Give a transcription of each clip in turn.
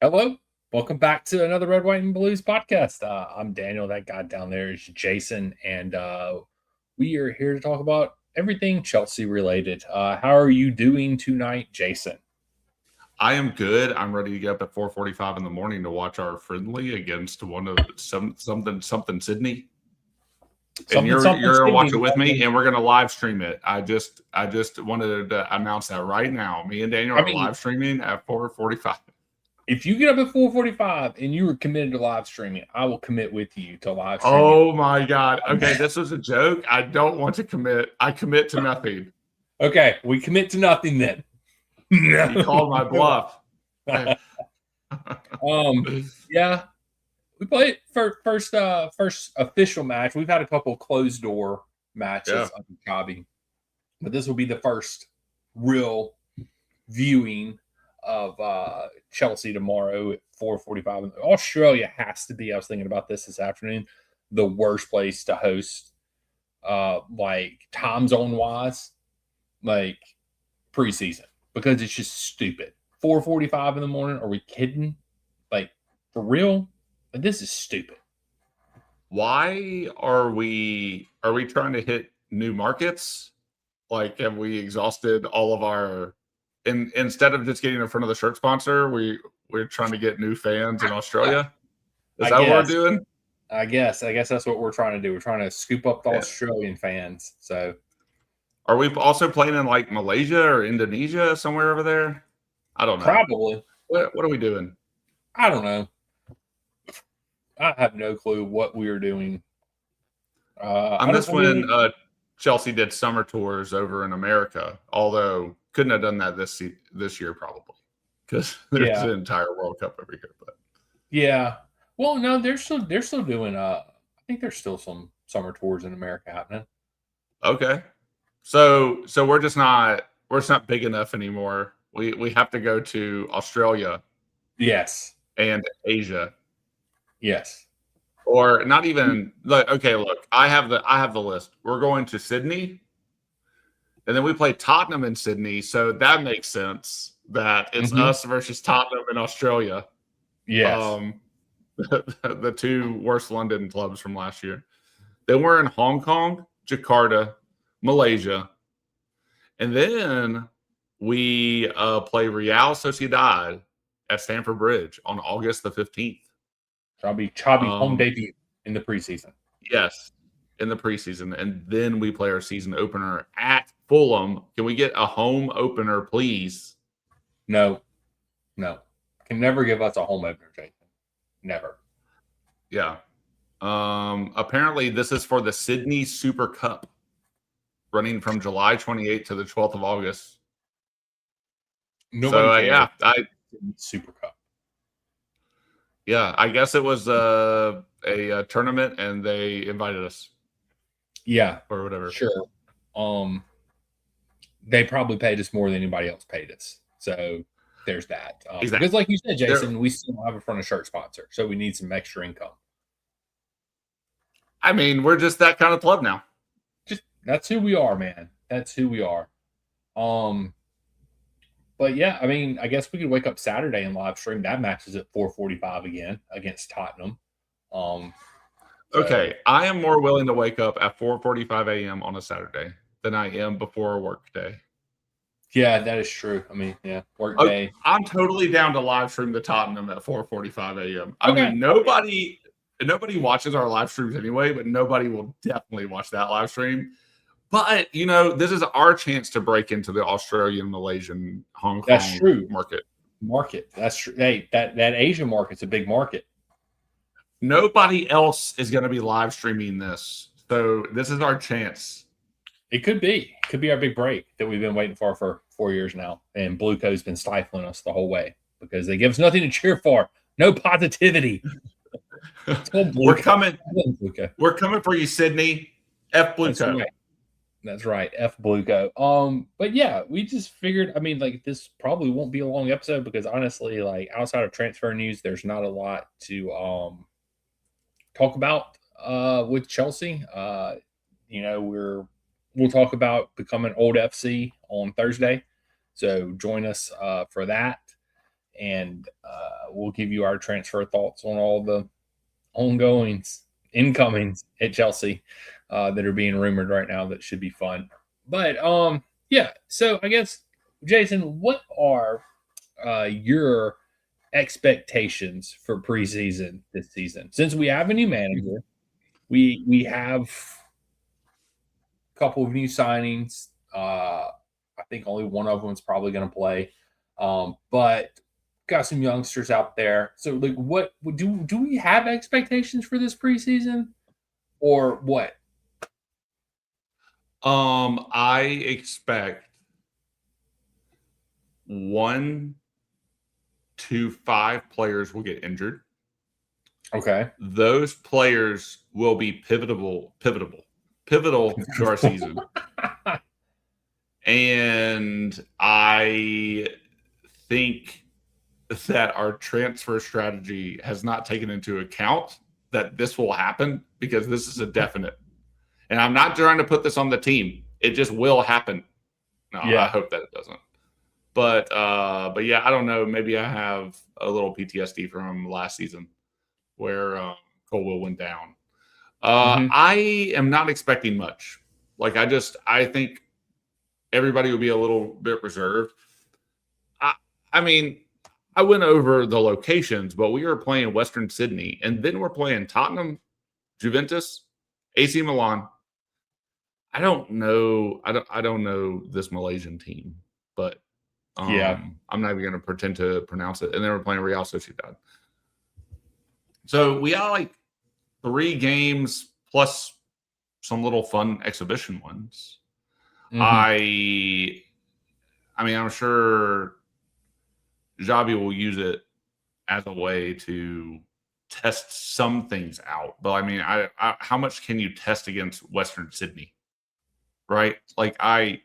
Hello, welcome back to another Red, White, and Blues podcast. I'm Daniel. That guy down there is Jason, and we are here to talk about everything Chelsea related. How are you doing tonight, Jason? I am good. I'm ready to get up at 4:45 in the morning to watch our friendly against one of something Sydney. And you're gonna watch it with me, and we're gonna live stream it. I just wanted to announce that right now. Me and Daniel are live streaming at 4:45. If you get up at 4:45 and you were committed to live streaming, I will commit with you to live streaming. Oh my God. Okay, this was a joke. I don't want to commit. I commit to nothing. Okay, we commit to nothing then. He called my bluff. Yeah. We played first official match. We've had a couple closed door matches on Kabi, but this will be the first real viewing of Chelsea tomorrow at 4:45. Australia has to be, I was thinking about this afternoon, the worst place to host, like time zone wise, like preseason, because it's just stupid. 4:45 in the morning. Are we kidding? Like, for real? Like, this is stupid. Why are we trying to hit new markets? Like, have we exhausted all of our instead of just getting in front of the shirt sponsor, we're trying to get new fans in Australia? Is that what we're doing? I guess that's what we're trying to do. We're trying to scoop up the Australian fans. So are we also playing in like Malaysia or Indonesia, somewhere over there? I don't know. Probably. What are we doing? I don't know. I have no clue what we are doing. On this one, Chelsea did summer tours over in America, although couldn't have done that this year probably because there's an entire World Cup over here. But yeah, well, no, they're still doing. I think there's still some summer tours in America happening. Okay, so we're just not big enough anymore. We have to go to Australia. Yes. And Asia. Yes. Or not even like, okay, look, I have the list. We're going to Sydney, and then we play Tottenham in Sydney, so that makes sense that it's us versus Tottenham in Australia. Yes. The two worst London clubs from last year. Then we're in Hong Kong, Jakarta, Malaysia, and then we play Real Sociedad at Stamford Bridge on August the 15th. Chubby home debut in the preseason. Yes, in the preseason. And then we play our season opener at Fulham. Can we get a home opener, please? No. Can never give us a home opener, Jason. Never. Yeah. Apparently, this is for the Sydney Super Cup, running from July 28th to the 12th of August. Super Cup. Yeah, I guess it was a tournament, and they invited us. Yeah, or whatever. Sure. They probably paid us more than anybody else paid us. So there's that. Exactly. Because, like you said, Jason, we still have a front of shirt sponsor, so we need some extra income. I mean, we're just that kind of club now. That's who we are, man. That's who we are. But yeah, I mean, I guess we could wake up Saturday and live stream. That match is at 4:45 again against Tottenham. Okay, I am more willing to wake up at 4:45 a.m. on a Saturday than I am before a work day. Yeah, that is true. I mean, yeah, work day. I'm totally down to live stream the Tottenham at 4:45 a.m. I mean, nobody watches our live streams anyway, but nobody will definitely watch that live stream. But, this is our chance to break into the Australian, Malaysian, Hong Kong market. That's true. Hey, that Asian market's a big market. Nobody else is going to be live streaming this. So this is our chance. It could be. It could be our big break that we've been waiting for 4 years now. And Blue Co's been stifling us the whole way because they give us nothing to cheer for. No positivity. We're coming. We're coming for you, Sydney. F Blue Co. That's right. F Blueco. But yeah, we just figured, I mean, like, this probably won't be a long episode because honestly, like, outside of transfer news, there's not a lot to talk about with Chelsea. We'll talk about becoming old FC on Thursday. So join us for that. and we'll give you our transfer thoughts on all the ongoings, incomings at Chelsea that are being rumored right now. That should be fun. But yeah. So I guess, Jason, what are your expectations for preseason this season? Since we have a new manager, we have a couple of new signings. I think only one of them is probably going to play, but got some youngsters out there. So, like, what do we have expectations for this preseason, or what? I expect 1 to 5 players will get injured. Okay. Those players will be pivotal to our season. And I think that our transfer strategy has not taken into account that this will happen, because this is a definite. And I'm not trying to put this on the team. It just will happen. No, yeah. I hope that it doesn't. But yeah, I don't know. Maybe I have a little PTSD from last season where Colwell went down. I am not expecting much. Like, I think everybody will be a little bit reserved. I mean, I went over the locations, but we were playing Western Sydney, and then we're playing Tottenham, Juventus, AC Milan. I don't know. I don't know this Malaysian team, but yeah, I'm not even going to pretend to pronounce it. And then we're playing Real Sociedad. So we got like 3 games plus some little fun exhibition ones. I mean, I'm sure Xabi will use it as a way to test some things out. But I mean, I how much can you test against Western Sydney? Right? Like, I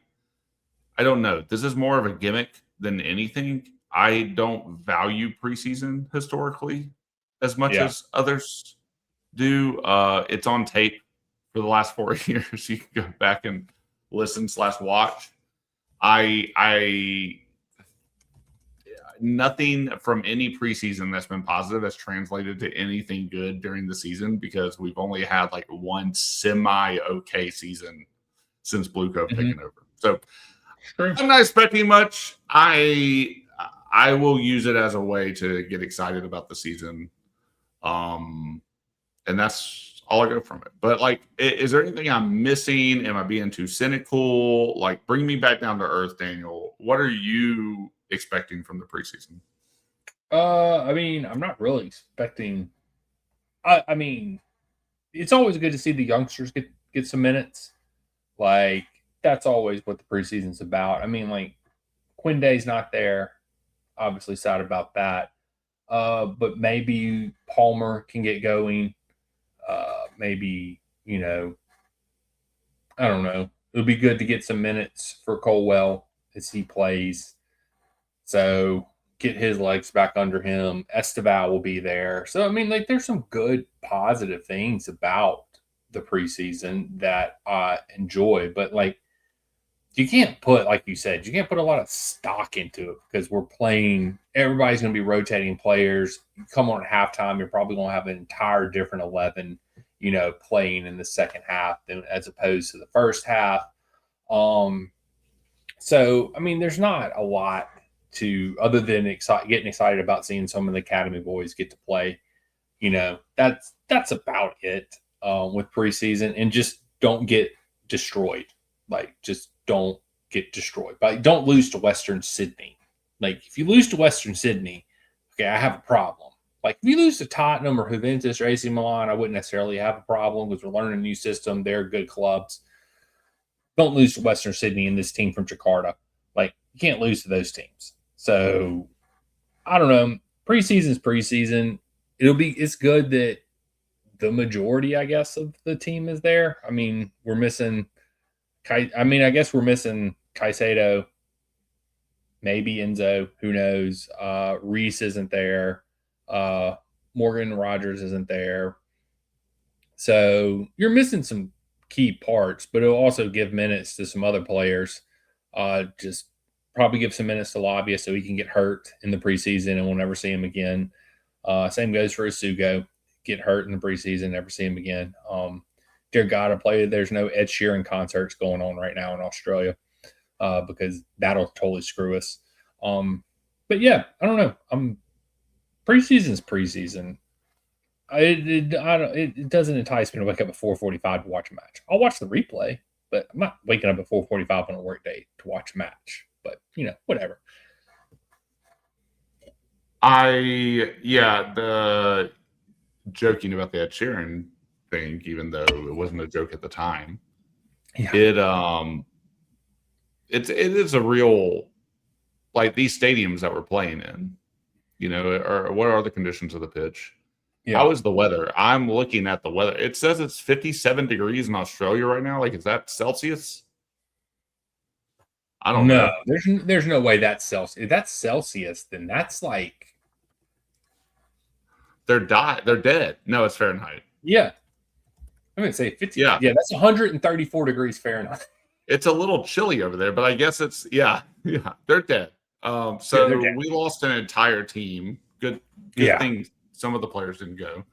don't know. This is more of a gimmick than anything. I don't value preseason historically as much as others do. It's on tape for the last 4 years. You can go back and listen/watch. Nothing from any preseason that's been positive has translated to anything good during the season, because we've only had like one semi-okay season since Blue Cove taken over. So I'm not expecting much. I will use it as a way to get excited about the season. And that's all I go from it. But like, is there anything I'm missing? Am I being too cynical? Like, bring me back down to earth, Daniel. What are you expecting from the preseason? I mean, I'm not really expecting. I mean, it's always good to see the youngsters get some minutes. Like, that's always what the preseason's about. I mean, like, Quinday's not there. Obviously, sad about that. But maybe Palmer can get going. Maybe, I don't know. It'll be good to get some minutes for Colwell as he plays. So get his legs back under him. Esteval will be there. So, I mean, like, there's some good positive things about the preseason that I enjoy. But, like, you can't put, like you said, you can't put a lot of stock into it, because we're playing. Everybody's going to be rotating players. You come on at halftime, you're probably going to have an entire different 11, playing in the second half as opposed to the first half. So, I mean, there's not a lot to, other than getting excited about seeing some of the academy boys get to play. That's about it with preseason. And just don't get destroyed. Like, just don't get destroyed. But don't lose to Western Sydney. Like, if you lose to Western Sydney, okay, I have a problem. Like, if you lose to Tottenham or Juventus or AC Milan, I wouldn't necessarily have a problem, because we're learning a new system. They're good clubs. Don't lose to Western Sydney and this team from Jakarta. Like, you can't lose to those teams. So, I don't know. Preseason's preseason. It's good that the majority, I guess, of the team is there. I mean, we're missing I guess we're missing Caicedo, maybe Enzo, who knows. Reese isn't there. Morgan Rogers isn't there. So you're missing some key parts, but it'll also give minutes to some other players. Just probably give some minutes to Labia so he can get hurt in the preseason and we'll never see him again. Same goes for Asugo. Get hurt in the preseason, never see him again. Dear God, I play. There's no Ed Sheeran concerts going on right now in Australia because that'll totally screw us. But yeah, I don't know. Preseason's preseason. It doesn't entice me to wake up at 4:45 to watch a match. I'll watch the replay, but I'm not waking up at 4:45 on a work day to watch a match. But whatever. The joking about the Ed Sheeran thing, even though it wasn't a joke at the time. Yeah. It is a real, like, these stadiums that we're playing in, or what are the conditions of the pitch? Yeah. How is the weather? I'm looking at the weather. It says it's 57 degrees in Australia right now. Like, is that Celsius? I don't know. There's no way that's Celsius. If that's Celsius, then that's like they're dead. No, it's Fahrenheit. Yeah. I'm going to say 50. Yeah, that's 134 degrees Fahrenheit. It's a little chilly over there, but I guess it's they're dead. They're dead. We lost an entire team. Good thing some of the players didn't go.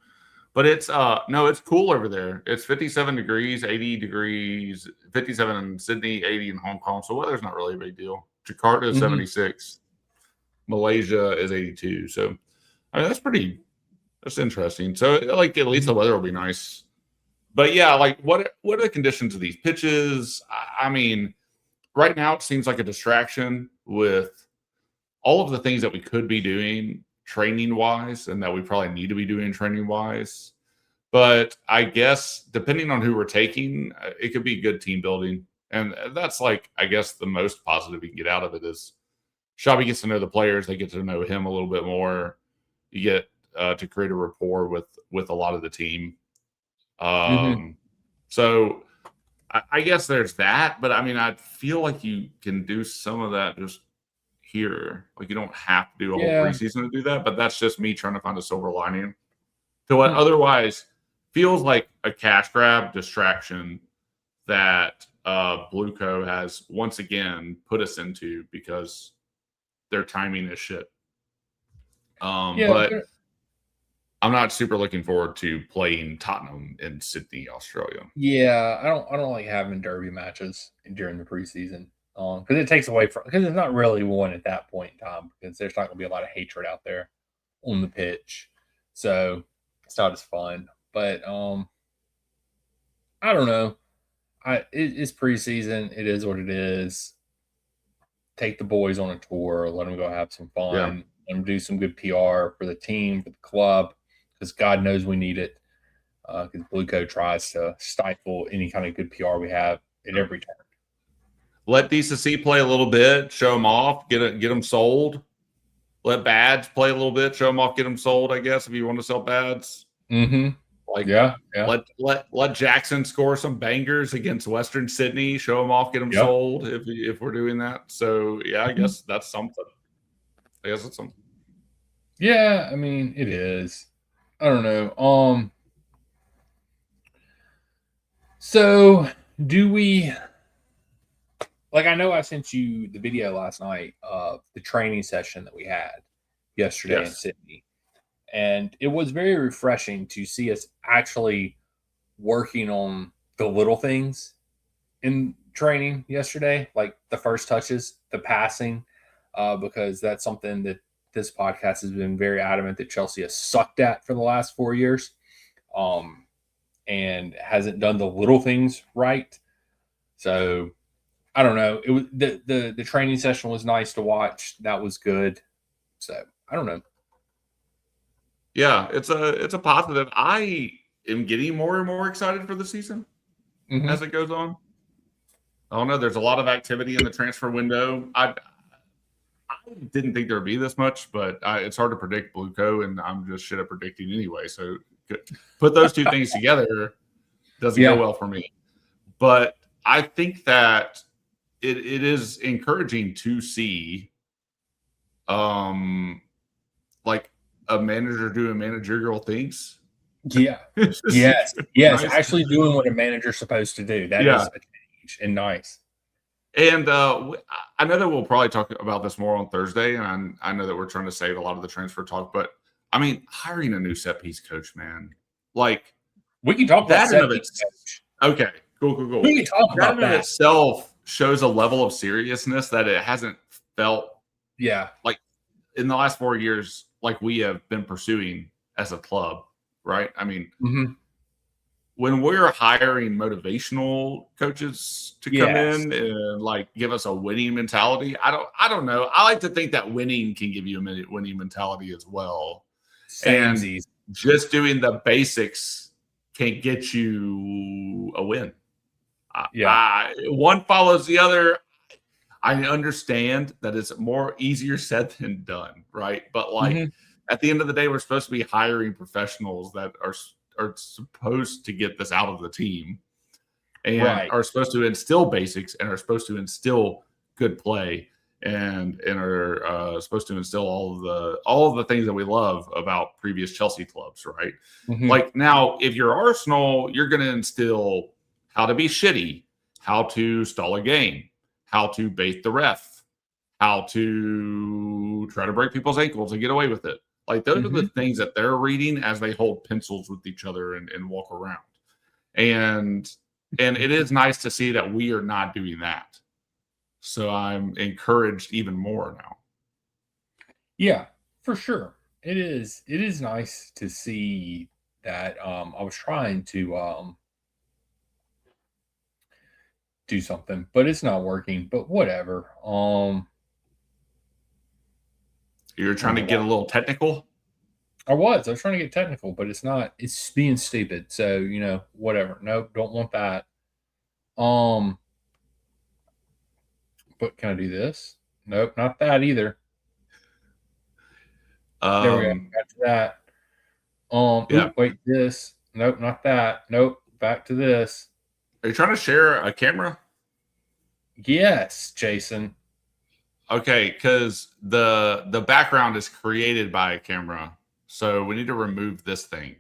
But it's it's cool over there. It's 57 degrees, 80 degrees, 57 in Sydney, 80 in Hong Kong. So weather's not really a big deal. Jakarta is 76. Malaysia is 82. So I mean that's interesting. So like at least the weather will be nice. But yeah, like what are the conditions of these pitches? I mean, right now it seems like a distraction with all of the things that we could be doing training-wise and that we probably need to be doing training-wise. But I guess depending on who we're taking, it could be good team building. And that's like, I guess the most positive we can get out of it is Shabby gets to know the players. They get to know him a little bit more. You get to create a rapport with a lot of the team. So I guess there's that, but I mean, I feel like you can do some of that just here. Like you don't have to do a whole preseason to do that, but that's just me trying to find a silver lining to what otherwise feels like a cash grab distraction that Blueco has once again put us into because their timing is shit. But I'm not super looking forward to playing Tottenham in Sydney, Australia. Yeah, I don't like having derby matches during the preseason because it takes away from because it's not really one at that point in time because there's not going to be a lot of hatred out there on the pitch, so it's not as fun. But I don't know. It's preseason. It is what it is. Take the boys on a tour. Let them go have some fun. Yeah. Let them do some good PR for the team, for the club, because God knows we need it. Because Blueco tries to stifle any kind of good PR we have at every turn. Let DCC play a little bit, show them off, get them sold. Let Bads play a little bit, show them off, get them sold. I guess if you want to sell Bads. Mm-hmm. Like let Jackson score some bangers against Western Sydney, show them off, get them sold if we're doing that. So yeah, I guess that's something. I guess it's something. Yeah, I mean it is. I don't know. So do we I know I sent you the video last night of the training session that we had yesterday in Sydney. And it was very refreshing to see us actually working on the little things in training yesterday, like the first touches, the passing, because that's something that this podcast has been very adamant that Chelsea has sucked at for the last 4 years and hasn't done the little things right. So I don't know. It was the training session was nice to watch. That was good. So I don't know. Yeah, it's a positive. I am getting more and more excited for the season as it goes on. I don't know. There's a lot of activity in the transfer window. I didn't think there would be this much, but it's hard to predict Blueco, and I'm just shit at predicting anyway. So put those two things together doesn't go well for me. But I think that it is encouraging to see, a manager doing managerial things. Yeah. Yes. Nice. Actually doing what a manager's supposed to do. That is a change and nice. And I know that we'll probably talk about this more on Thursday, and I know that we're trying to save a lot of the transfer talk, but I mean, hiring a new set piece coach, man, like we can talk about that in of itself. Okay, cool. We can talk about that. In itself shows a level of seriousness that it hasn't felt. Yeah, like in the last 4 years, like we have been pursuing as a club, right? I mean. Mm-hmm. When we're hiring motivational coaches to come in and like give us a winning mentality, I don't know. I like to think that winning can give you a winning mentality as well. And just doing the basics can get you a win. One follows the other. I understand that it's more easier said than done, right? But like at the end of the day, we're supposed to be hiring professionals that are supposed to get this out of the team and are supposed to instill basics and are supposed to instill good play and are supposed to instill all of the things that we love about previous Chelsea clubs, right? Like now, if you're Arsenal, you're going to instill how to be shitty, how to stall a game, how to bait the ref, how to try to break people's ankles and get away with it. Like those are the things that they're reading as they hold pencils with each other and walk around. And it is nice to see that we are not doing that. So I'm encouraged even more now. Yeah, for sure. It is nice to see that. I was trying to do something, but it's not working. But whatever. You're trying to get a little technical? I was trying to get technical, but it's not. It's being stupid. So, whatever. Nope, don't want that. But can I do this? Nope, not that either. There we go. Back to that. Wait, this. Nope, not that. Nope, back to this. Are you trying to share a camera? Yes, Jason. Okay, because the background is created by a camera, so we need to remove this thing.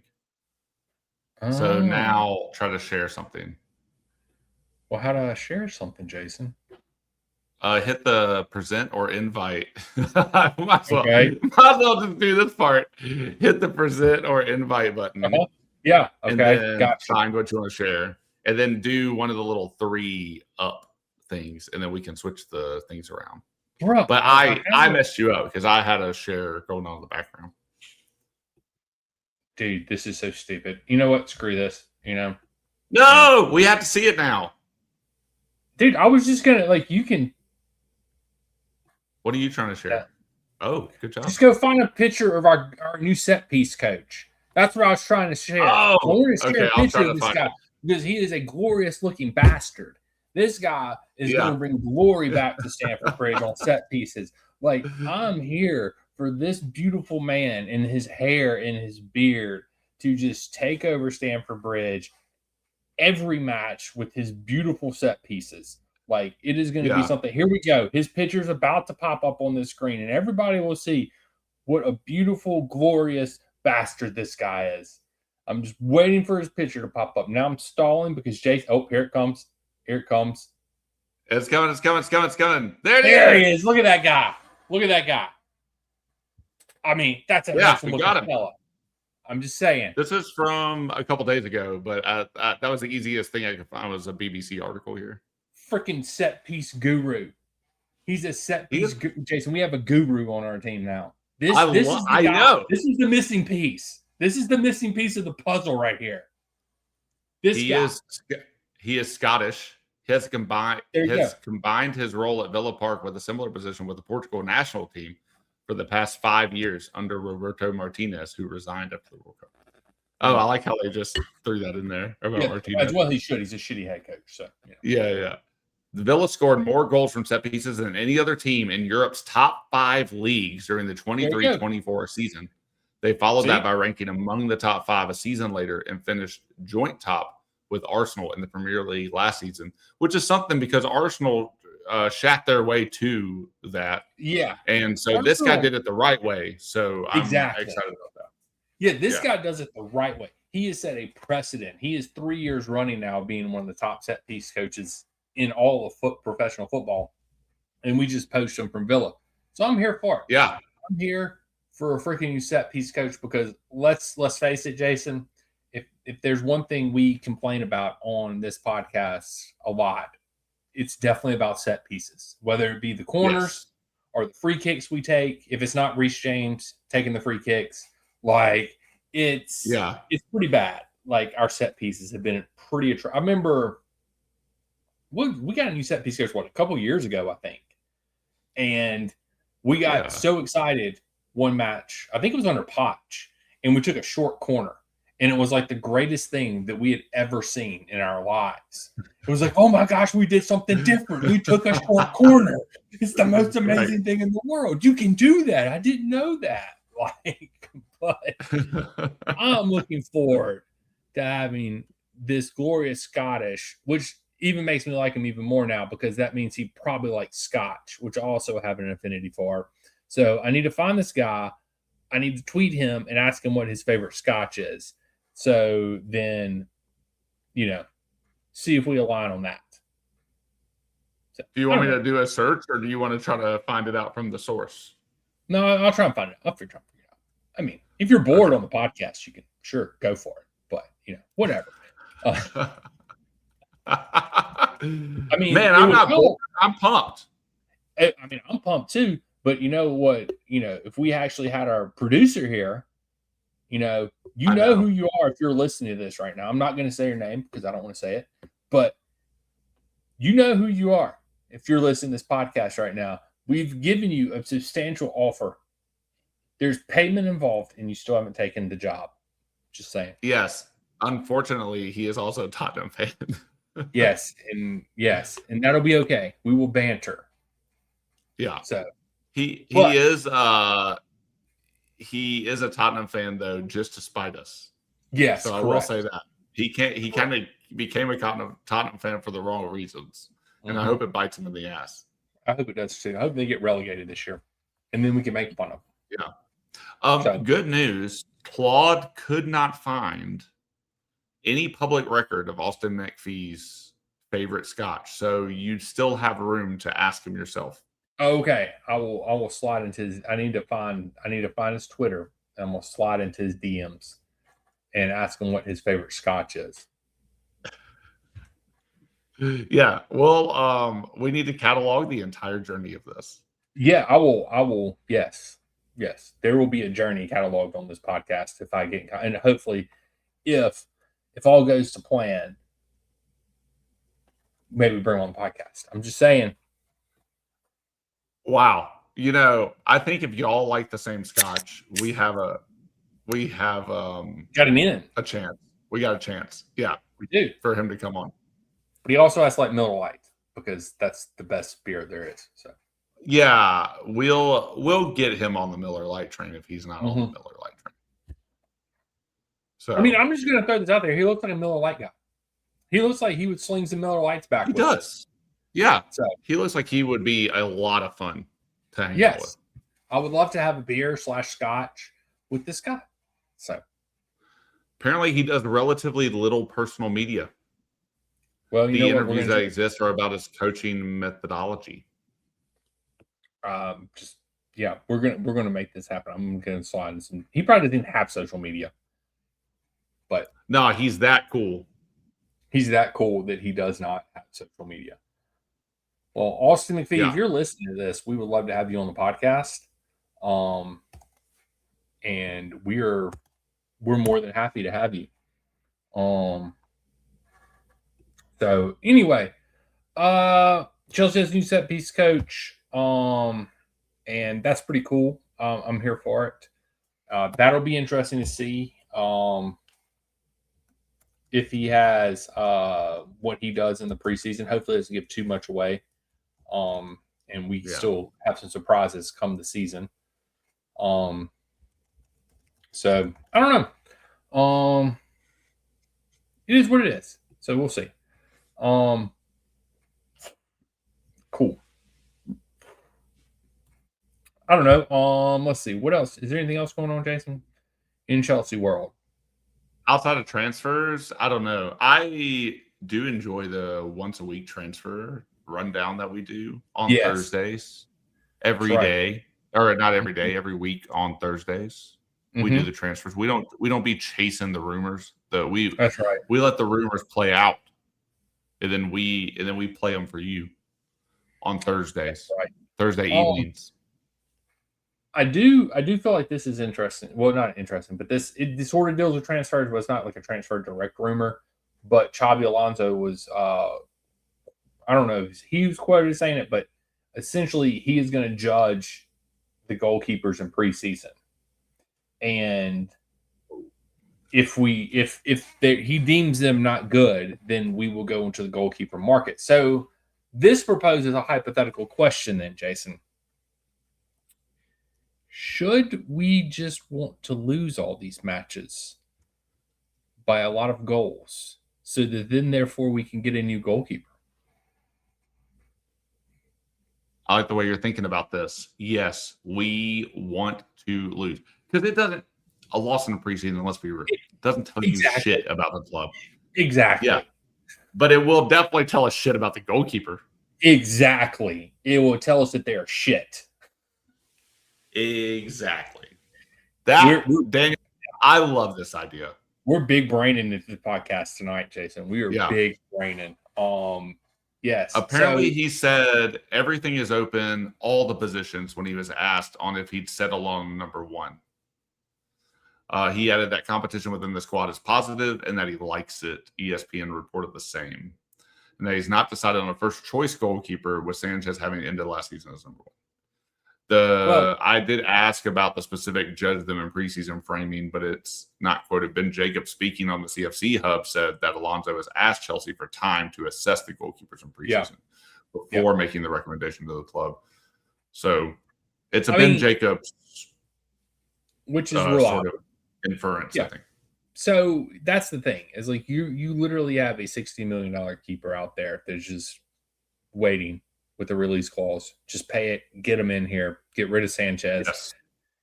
So now try to share something. Well, how do I share something, Jason? Hit the present or invite. Might as well just do this part. Hit the present or invite button. Yeah. Okay. And then find what you want to share, and then do one of the little 3 up things, and then we can switch the things around. Bro, but I messed you up because I had a share going on in the background. Dude, this is so stupid. You know what? Screw this. No, we have to see it now. Dude, I was just gonna you can. What are you trying to share? Oh, good job. Just go find a picture of our new set piece coach. That's what I was trying to share. Oh, I want to share a picture of this guy because he is a glorious looking bastard. This guy is going to bring glory back to Stamford Bridge on set pieces. Like, I'm here for this beautiful man and his hair and his beard to just take over Stamford Bridge every match with his beautiful set pieces. Like, it is going to be something. Here we go. His picture's about to pop up on the screen, and everybody will see what a beautiful, glorious bastard this guy is. I'm just waiting for his picture to pop up. Now I'm stalling because Jason. Oh, here it comes. Here it comes. It's coming. There he is. Look at that guy. I mean, that's a handsome looking fella. I'm just saying. This is from a couple days ago, but that was the easiest thing I could find was a BBC article here. Freaking set piece guru. He's a set piece. Jason, we have a guru on our team now. This is the missing piece. This is the missing piece of the puzzle right here. He is Scottish. He has combined his role at Villa Park with a similar position with the Portugal national team for the past 5 years under Roberto Martinez, who resigned after the World Cup. Oh, I like how they just threw that in there about Martinez. As well, he should. He's a shitty head coach. So yeah. The Villa scored more goals from set pieces than any other team in Europe's top 5 leagues during the 23-24 season. They followed that by ranking among the top 5 a season later and finished joint top with Arsenal in the Premier League last season, which is something because Arsenal shat their way to that. Yeah. And so this guy did it the right way. So I'm excited about that. Yeah, this guy does it the right way. He has set a precedent. He is 3 years running now being one of the top set piece coaches in all of professional football, and we just poached him from Villa. So I'm here for it. Yeah, I'm here for a freaking set piece coach because let's face it, Jason. If there's one thing we complain about on this podcast a lot, it's definitely about set pieces, whether it be the corners or the free kicks we take. If it's not Reece James taking the free kicks, like it's pretty bad. Like our set pieces have been pretty. I remember we got a new set piece coach a couple years ago, I think, and we got so excited one match. I think it was under Potch, and we took a short corner. And it was like the greatest thing that we had ever seen in our lives. It was like, oh my gosh, we did something different. We took a short corner. It's the most amazing thing in the world. You can do that. I didn't know that. But I'm looking forward to having this glorious Scottish, which even makes me like him even more now because that means he probably likes Scotch, which I also have an affinity for. So I need to find this guy. I need to tweet him and ask him what his favorite Scotch is. So then, see if we align on that. So, do you want me to do a search or do you want to try to find it out from the source? No, I'll try and find it. I'll try and figure it out. I mean, if you're bored on the podcast, you can sure go for it. But, whatever. I mean, man, I'm not bored. I'm pumped. I mean, I'm pumped too. But you know what? If we actually had our producer here, you know who you are if you're listening to this right now. I'm not going to say your name because I don't want to say it, but you know who you are if you're listening to this podcast right now. We've given you a substantial offer. There's payment involved, and you still haven't taken the job. Just saying. Yes. Unfortunately, he is also a Tottenham fan. Yes, and that'll be okay. We will banter. Yeah. So he is a Tottenham fan though, just to spite us. Yes, so correct. I will say that he kind of became a Tottenham fan for the wrong reasons, and I hope it bites him in the ass. I hope it does too. I hope they get relegated this year, and then we can make fun of them. Yeah. Good news: Claude could not find any public record of Austin McPhee's favorite Scotch, so you still have room to ask him yourself. Okay, I will slide into his. I need to find his Twitter, and I'm gonna slide into his DMs and ask him what his favorite Scotch is. Yeah, well, we need to catalog the entire journey of this. Yeah, I will. Yes, there will be a journey cataloged on this podcast if I get, and hopefully, if all goes to plan, maybe bring on the podcast. I'm just saying. Wow. I think if y'all like the same Scotch, we have got an in. A chance. We got a chance. Yeah. We do. For him to come on. But he also has to like Miller Lite because that's the best beer there is. So yeah, we'll get him on the Miller Lite train if he's not on the Miller Lite train. So I mean, I'm just gonna throw this out there. He looks like a Miller Lite guy. He looks like he would sling some Miller Lights back. He does. Yeah. So he looks like he would be a lot of fun to hang out with. I would love to have a beer / Scotch with this guy. So apparently he does relatively little personal media. Well, the interviews that exist are about his coaching methodology. We're gonna make this happen. I'm gonna slide in some. He probably doesn't have social media, but no, he's that cool. He's that cool that he does not have social media. Well, Austin McPhee, if you're listening to this, we would love to have you on the podcast. And we're more than happy to have you. So anyway, Chelsea has a new set piece coach. And that's pretty cool. I'm here for it. That'll be interesting to see. If he has what he does in the preseason. Hopefully it doesn't give too much away. And we still have some surprises come the season. So I don't know. It is what it is. So we'll see. Cool. I don't know. Let's see. What else? Is there anything else going on, Jason? In Chelsea world? Outside of transfers, I don't know. I do enjoy the once a week transfer rundown that we do on Thursdays every day, or not every day, every week on Thursdays. We do the transfers. We don't be chasing the rumors. That's right. We let the rumors play out, and then we play them for you on Thursdays, Thursday evenings. I do feel like this is interesting. Well, not interesting, but this sort of deals with transfers was not like a transfer direct rumor, but Xabi Alonso was I don't know if he was quoted as saying it, but essentially he is going to judge the goalkeepers in preseason. And if he deems them not good, then we will go into the goalkeeper market. So this proposes a hypothetical question then, Jason. Should we just want to lose all these matches by a lot of goals so that then therefore we can get a new goalkeeper? I like the way you're thinking about this. Yes, we want to lose because a loss in the preseason, let's be real, doesn't tell you shit about the club. Exactly. Yeah. But it will definitely tell us shit about the goalkeeper. Exactly. It will tell us that they are shit. Exactly. Daniel, I love this idea. We're big braining into the podcast tonight, Jason. We are big braining. Yes. Apparently, he said everything is open, all the positions, when he was asked on if he'd settle on number one. He added that competition within the squad is positive and that he likes it. ESPN reported the same. And that he's not decided on a first choice goalkeeper, with Sanchez having ended last season as number one. I did ask about the specific judge them in preseason framing, but it's not quoted. Ben Jacobs, speaking on the CFC Hub, said that Alonso has asked Chelsea for time to assess the goalkeepers in preseason before making the recommendation to the club. So it's Ben Jacobs, which is real sort of inference, I think. So that's the thing, is like you literally have a $60 million keeper out there that's just waiting with the release clause. Just pay it, get him in here, get rid of Sanchez,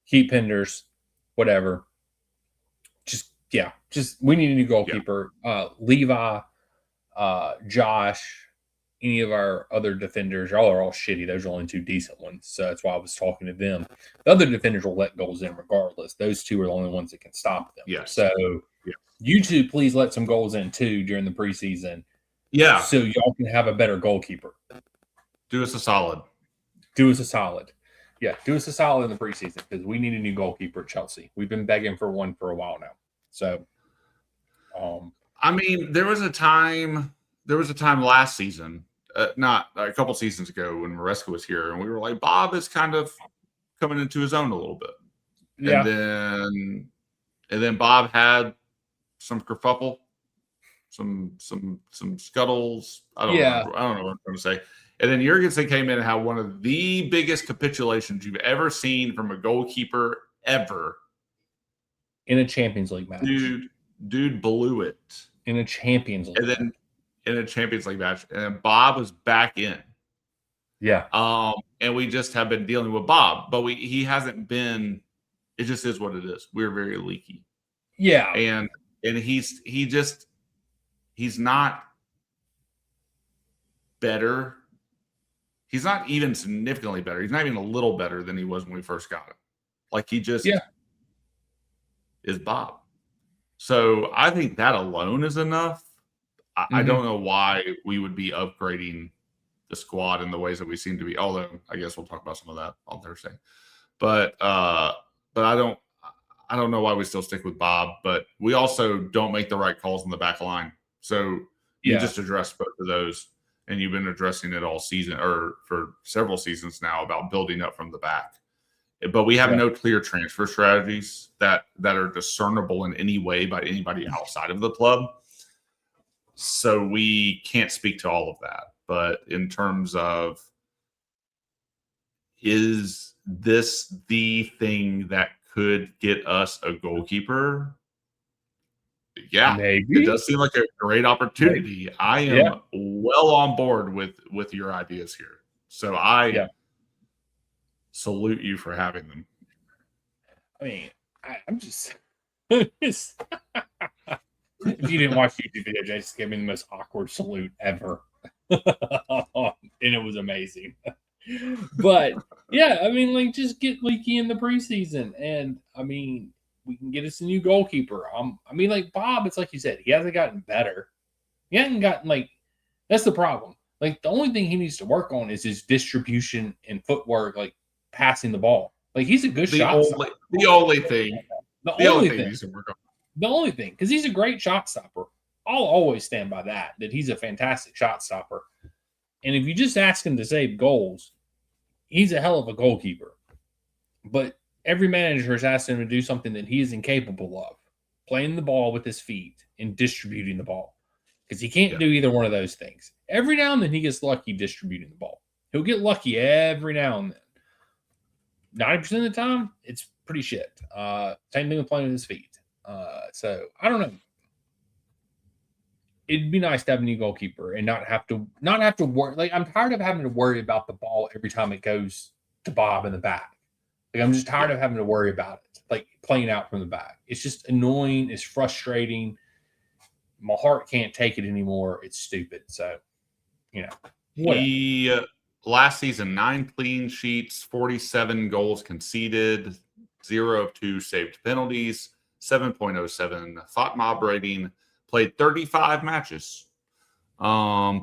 keep Penders, whatever. Just we need a new goalkeeper. Levi, Josh, any of our other defenders, y'all are all shitty. Those are only two decent ones. So that's why I was talking to them. The other defenders will let goals in regardless. Those two are the only ones that can stop them. Yes. So you two, please let some goals in too during the preseason. Yeah. So y'all can have a better goalkeeper. Do us a solid. Do us a solid. Yeah, do us a solid in the preseason because we need a new goalkeeper at Chelsea. We've been begging for one for a while now. So, I mean, there was a time last season, not a couple seasons ago, when Maresca was here, and we were like, Bob is kind of coming into his own a little bit. Yeah. And then Bob had some kerfuffle, some scuttles. I don't know what I'm going to say. And then Jurgensen came in and had one of the biggest capitulations you've ever seen from a goalkeeper ever. In a Champions League match. Dude blew it. In a Champions League. And then in a Champions League match. And then Bob was back in. Yeah. And we just have been dealing with Bob. But he hasn't been, it just is what it is. We're very leaky. Yeah. And he's not better. He's not even significantly better. He's not even a little better than he was when we first got him. Like, he just is Bob. So I think that alone is enough. I don't know why we would be upgrading the squad in the ways that we seem to be. Although I guess we'll talk about some of that on Thursday. But I don't know why we still stick with Bob. But we also don't make the right calls in the back line. So you just addressed both of those. And you've been addressing it all season, or for several seasons now, about building up from the back. But we have no clear transfer strategies that are discernible in any way by anybody outside of the club. So we can't speak to all of that. But in terms of, is this the thing that could get us a goalkeeper? Yeah, maybe. It does seem like a great opportunity. Maybe. I am well on board with your ideas here. So I salute you for having them. I mean, I'm just If you didn't watch YouTube video, Jay just gave me the most awkward salute ever. And it was amazing. But yeah, I mean, like, just get Leaky in the preseason, and I mean, we can get us a new goalkeeper. I mean, like Bob, it's like you said, he hasn't gotten better. He hasn't gotten that's the problem. Like, the only thing he needs to work on is his distribution and footwork, like passing the ball. Like, he's a good shot. The only thing he needs to work on. The only thing, because he's a great shot stopper. I'll always stand by that he's a fantastic shot stopper. And if you just ask him to save goals, he's a hell of a goalkeeper. But every manager has asked him to do something that he is incapable of, playing the ball with his feet and distributing the ball. Because he can't do either one of those things. Every now and then he gets lucky distributing the ball. He'll get lucky every now and then. 90% of the time, it's pretty shit. Same thing with playing with his feet. So I don't know. It'd be nice to have a new goalkeeper and not have to worry. Like, I'm tired of having to worry about the ball every time it goes to Bob in the back. Like, I'm just tired of having to worry about it, like playing out from the back. It's just annoying. It's frustrating. My heart can't take it anymore. It's stupid. So, he last season 9 clean sheets, 47 goals conceded, 0 of 2 saved penalties, 7.07 thought mob rating, played 35 matches, 3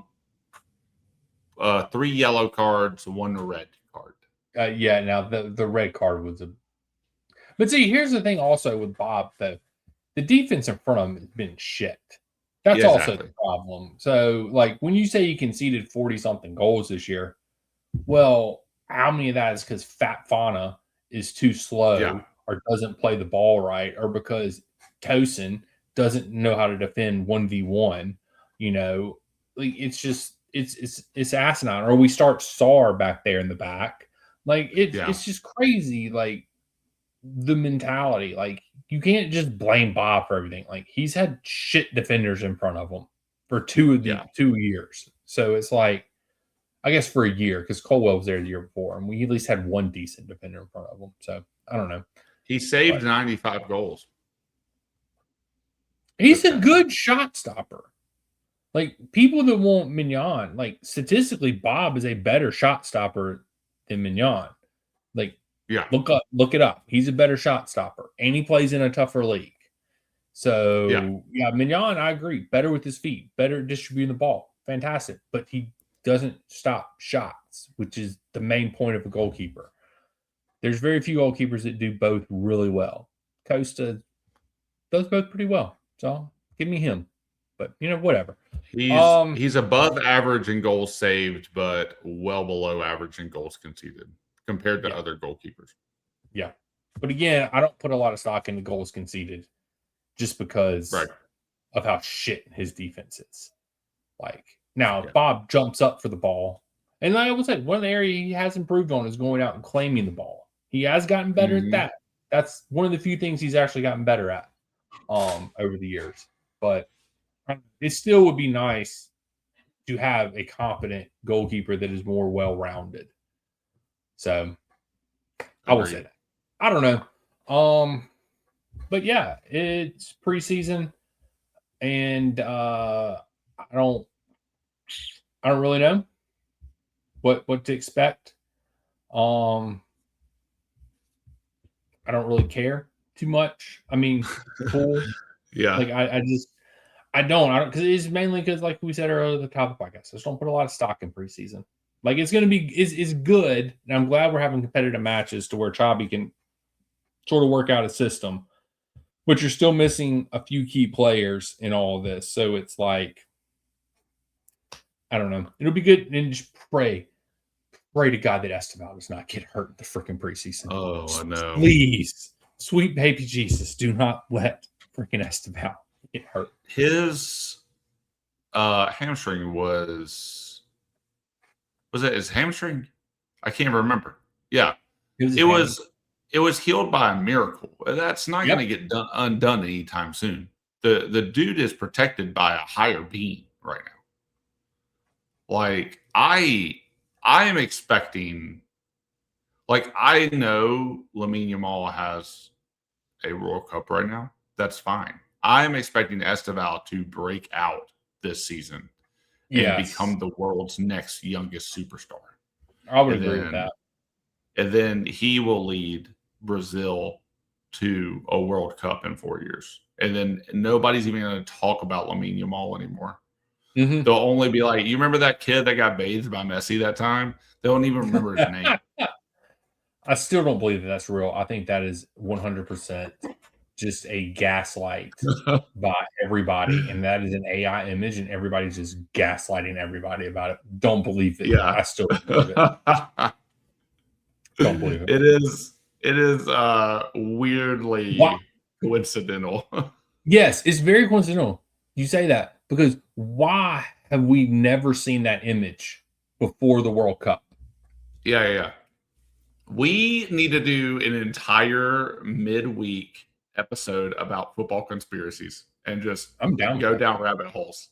yellow cards, 1 red card. Now the red card was but see, here's the thing also with Bob, though. The defense in front of him has been shit. That's also the problem. So, like, when you say he conceded 40-something goals this year, well, how many of that is because Fat Fauna is too slow or doesn't play the ball right, or because Tosin doesn't know how to defend 1v1? Like, it's just it's asinine. Or we start Sar back there in the back. Like, it's just crazy. Like, the mentality, like, you can't just blame Bob for everything. Like, he's had shit defenders in front of him for 2 years. So it's like, I guess for a year, because Colwell was there the year before, and we at least had 1 decent defender in front of him. So I don't know. He saved 95 goals. He's a good shot stopper. Like, people that want Mignon, like, statistically, Bob is a better shot stopper than Mignon. Like, look it up. He's a better shot stopper, and he plays in a tougher league. So, Mignon, I agree. Better with his feet, better distributing the ball. Fantastic. But he doesn't stop shots, which is the main point of a goalkeeper. There's very few goalkeepers that do both really well. Costa does both pretty well. So, give me him. But, whatever. He's above average in goals saved, but well below average in goals conceded compared to other goalkeepers. Yeah. But again, I don't put a lot of stock into goals conceded just because of how shit his defense is. Like, now, Bob jumps up for the ball. And like I would say, one of the areas he has improved on is going out and claiming the ball. He has gotten better at that. That's one of the few things he's actually gotten better at over the years. But it still would be nice to have a competent goalkeeper that is more well-rounded. So I will say that. I don't know. But yeah, it's preseason, and I don't really know what to expect. I don't really care too much. I mean, cool. Like, I don't because it's mainly because, like we said earlier at the top of the podcast, I just don't put a lot of stock in preseason. Like, it's going to be is good, and I'm glad we're having competitive matches to where Chabi can sort of work out a system, but you're still missing a few key players in all of this. So it's like, I don't know. It'll be good, and just pray to God that Esteval does not get hurt in the freaking preseason. Oh, I know. Please, sweet baby Jesus, do not let freaking Esteval get hurt. His hamstring was it his hamstring? I can't remember. Yeah, it was healed by a miracle. That's not going to get undone anytime soon. The dude is protected by a higher being right now. Like, I am expecting. Like, I know Lamine Yamal has a World Cup right now. That's fine. I'm expecting Esteval to break out this season and become the world's next youngest superstar. I would agree with that. And then he will lead Brazil to a World Cup in 4 years. And then nobody's even going to talk about Lamine Yamal anymore. Mm-hmm. They'll only be like, you remember that kid that got bathed by Messi that time? They don't even remember his name. I still don't believe that's real. I think that is 100% just a gaslight by everybody. And that is an AI image, and everybody's just gaslighting everybody about it. Don't believe it. Yeah. I still don't believe it. Don't believe it. It is weirdly coincidental. Yes, it's very coincidental. You say that because why have we never seen that image before the World Cup? Yeah. We need to do an entire midweek episode about football conspiracies and just go down rabbit holes.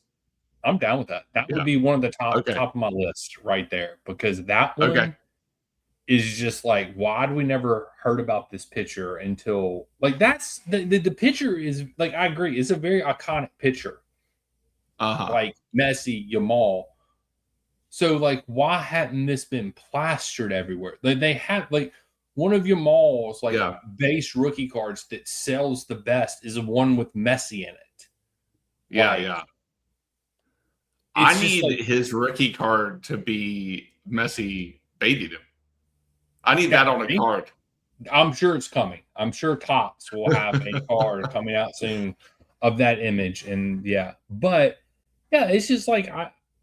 I'm down with that. That would be one of the top of my list right there, because that one is just like, why do we never heard about this picture until that's the picture is like, I agree, it's a very iconic picture. Like Messi, Yamal. So like, why hadn't this been plastered everywhere? Like they have one of Yamal's base rookie cards that sells the best is the one with Messi in it. Yeah. I need his rookie card to be Messi baiting him. I need that on a card. I'm sure it's coming. I'm sure Topps will have a card coming out soon of that image. And but it's just like,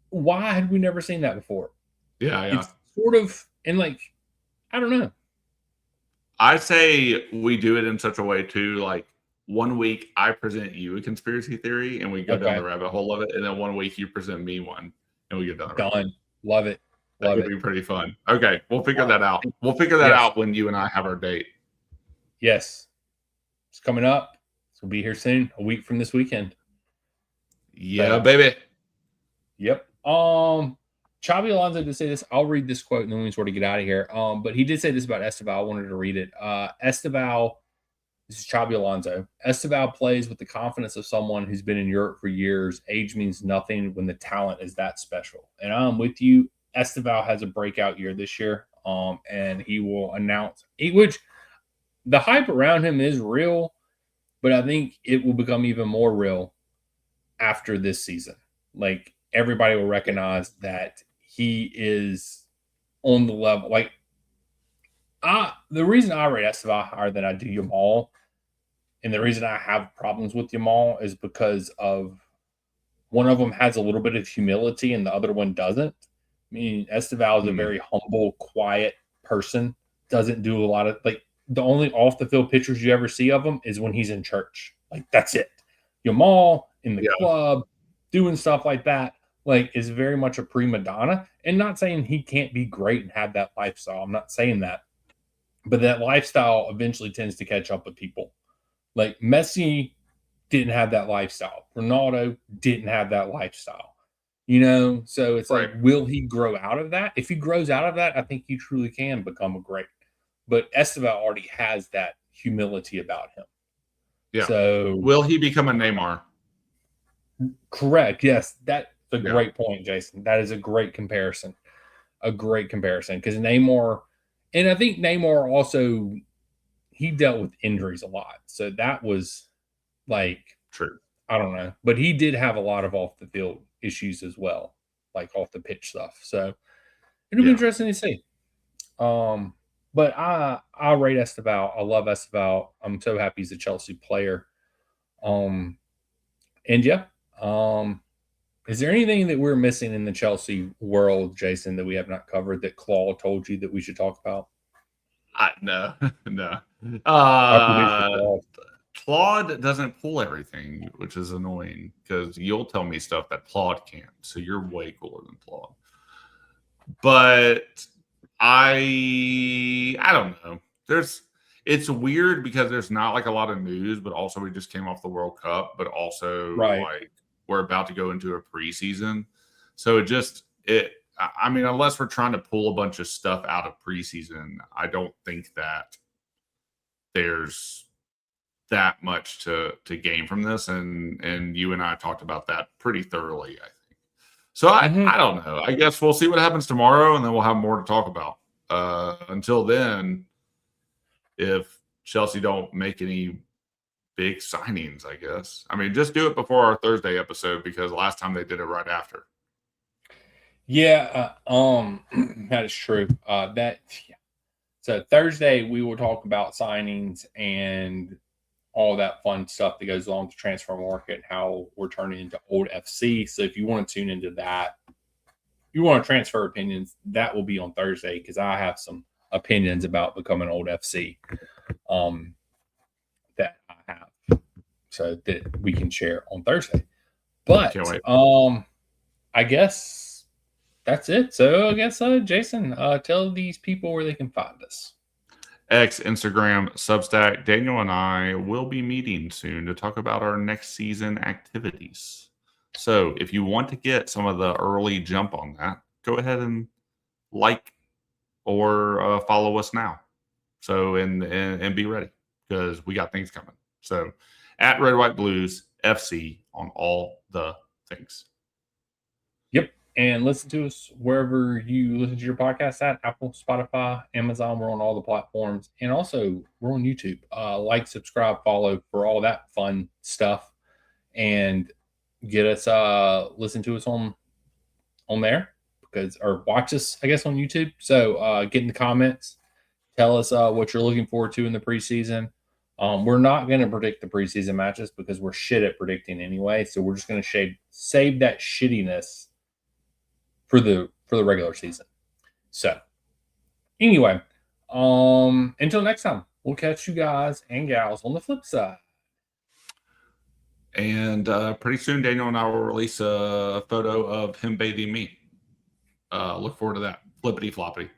why had we never seen that before? Yeah. It's sort of, and I don't know. I say we do it in such a way too, like 1 week I present you a conspiracy theory and we go down the rabbit hole of it, and then 1 week you present me one and we get down. Done. Love it. That would be pretty fun. Okay, we'll figure that out. We'll figure that out when you and I have our date. Yes, it's coming up. It'll be here soon. A week from this weekend. Yeah, baby. Yep. Xabi Alonso did say this. I'll read this quote and then we sort of get out of here. But he did say this about Esteval. I wanted to read it. Esteval, this is Xabi Alonso. Esteval plays with the confidence of someone who's been in Europe for years. Age means nothing when the talent is that special. And I'm with you. Esteval has a breakout year this year. And he will announce, which the hype around him is real, but I think it will become even more real after this season. Like, everybody will recognize that he is on the level. Like, the reason I rate Esteval higher than I do Yamal, and the reason I have problems with Yamal, is because of one of them has a little bit of humility and the other one doesn't. I mean, Esteval is a very humble, quiet person. Doesn't do a lot of, the only off the field pictures you ever see of him is when he's in church. That's it. Yamal in the club, doing stuff like that, is very much a prima donna. And not saying he can't be great and have that lifestyle. I'm not saying that. But that lifestyle eventually tends to catch up with people. Like, Messi didn't have that lifestyle. Ronaldo didn't have that lifestyle. So it's will he grow out of that? If he grows out of that, I think he truly can become a great. But Esteval already has that humility about him. Yeah. So will he become a Neymar? Correct. Yes. That's a great point, Jason. That is a great comparison. A great comparison. Because Neymar, and I think Neymar also, he dealt with injuries a lot. So that was true. I don't know. But he did have a lot of off the field issues as well, off the pitch stuff. So it'll be interesting to see. But I rate Esteval. I love Esteval. I'm so happy he's a Chelsea player. And is there anything that we're missing in the Chelsea world, Jason, that we have not covered that Claude told you that we should talk about? No. Claude doesn't pull everything, which is annoying because you'll tell me stuff that Claude can't. So you're way cooler than Claude. But I don't know. It's weird because there's not a lot of news, but also we just came off the World Cup, but also we're about to go into a preseason. So I mean, unless we're trying to pull a bunch of stuff out of preseason, I don't think that there's that much to gain from this, and you and I talked about that pretty thoroughly, I think. So I don't know. I guess we'll see what happens tomorrow, and then we'll have more to talk about. Until then, if Chelsea don't make any big signings, I guess. I mean, just do it before our Thursday episode, because last time they did it right after. Yeah, that is true. So Thursday we will talk about signings and all that fun stuff that goes along with the transfer market and how we're turning into old FC. So if you want to tune into that, you want to transfer opinions, that will be on Thursday, because I have some opinions about becoming old FC that I have, so that we can share on Thursday. But I guess that's it. So I guess Jason, tell these people where they can find us. X, Instagram, Substack. Daniel and I will be meeting soon to talk about our next season activities. So if you want to get some of the early jump on that, go ahead and like or follow us now. So and be ready, because we got things coming. So at Red White Blues FC on all the things. Yep. And listen to us wherever you listen to your podcast at: Apple, Spotify, Amazon. We're on all the platforms. And also, we're on YouTube. Like, subscribe, follow for all that fun stuff. And get us, listen to us on there, or watch us, I guess, on YouTube. So get in the comments. Tell us what you're looking forward to in the preseason. We're not going to predict the preseason matches because we're shit at predicting anyway. So we're just going to save that shittiness for the regular season. So anyway, until next time, we'll catch you guys and gals on the flip side. And pretty soon, Daniel and I will release a photo of him bathing me. Look forward to that. Flippity floppity.